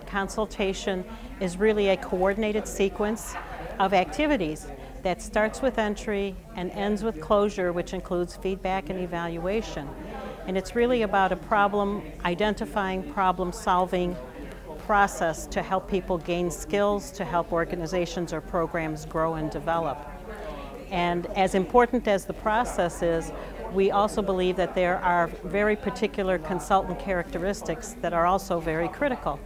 Consultation is really a coordinated sequence of activities that starts with entry and ends with closure, which includes feedback and evaluation. And it's really about a identifying, problem-solving process to help people gain skills, to help organizations or programs grow and develop. And as important as the process is, we also believe that there are very particular consultant characteristics that are also very critical.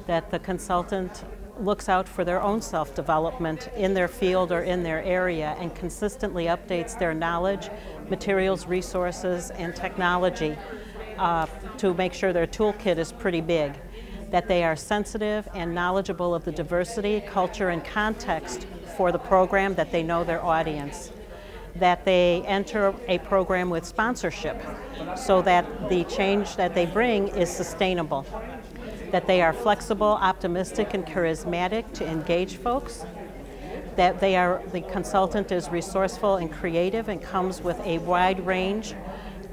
That the consultant looks out for their own self-development in their field or in their area and consistently updates their knowledge, materials, resources, and technology to make sure their toolkit is pretty big. That they are sensitive and knowledgeable of the diversity, culture, and context for the program, that they know their audience. That they enter a program with sponsorship so that the change that they bring is sustainable. That they are flexible, optimistic, and charismatic to engage folks. That the consultant is resourceful and creative and comes with a wide range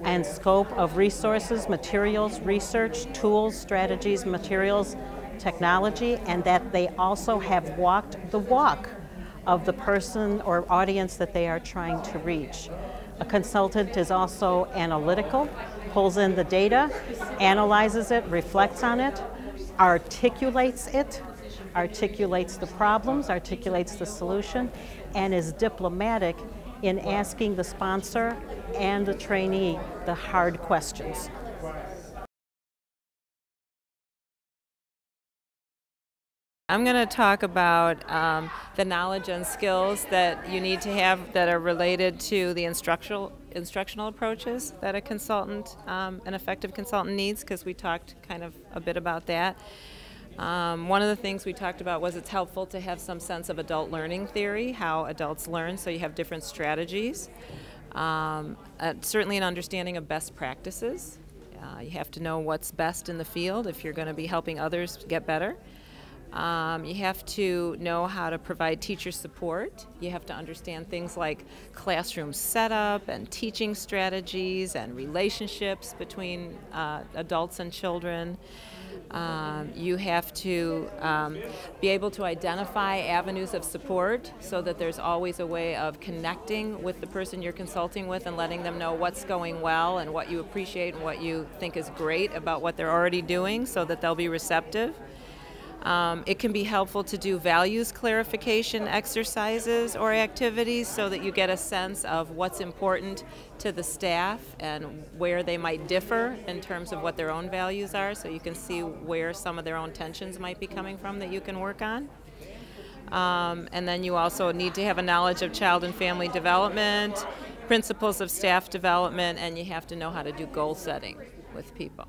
and scope of resources, materials, research, tools, strategies, materials, technology, and that they also have walked the walk of the person or audience that they are trying to reach. A consultant is also analytical, pulls in the data, analyzes it, reflects on it, articulates the problems, articulates the solution, and is diplomatic in asking the sponsor and the trainee the hard questions. I'm going to talk about the knowledge and skills that you need to have that are related to the instructional approaches that a consultant, an effective consultant needs, because we talked kind of a bit about that. One of the things we talked about was it's helpful to have some sense of adult learning theory, how adults learn, so you have different strategies. Certainly an understanding of best practices. You have to know what's best in the field if you're going to be helping others get better. You have to know how to provide teacher support. You have to understand things like classroom setup and teaching strategies and relationships between adults and children. You have to be able to identify avenues of support so that there's always a way of connecting with the person you're consulting with and letting them know what's going well and what you appreciate and what you think is great about what they're already doing so that they'll be receptive. It can be helpful to do values clarification exercises or activities so that you get a sense of what's important to the staff and where they might differ in terms of what their own values are, so you can see where some of their own tensions might be coming from that you can work on. And then you also need to have a knowledge of child and family development, principles of staff development, and you have to know how to do goal setting with people.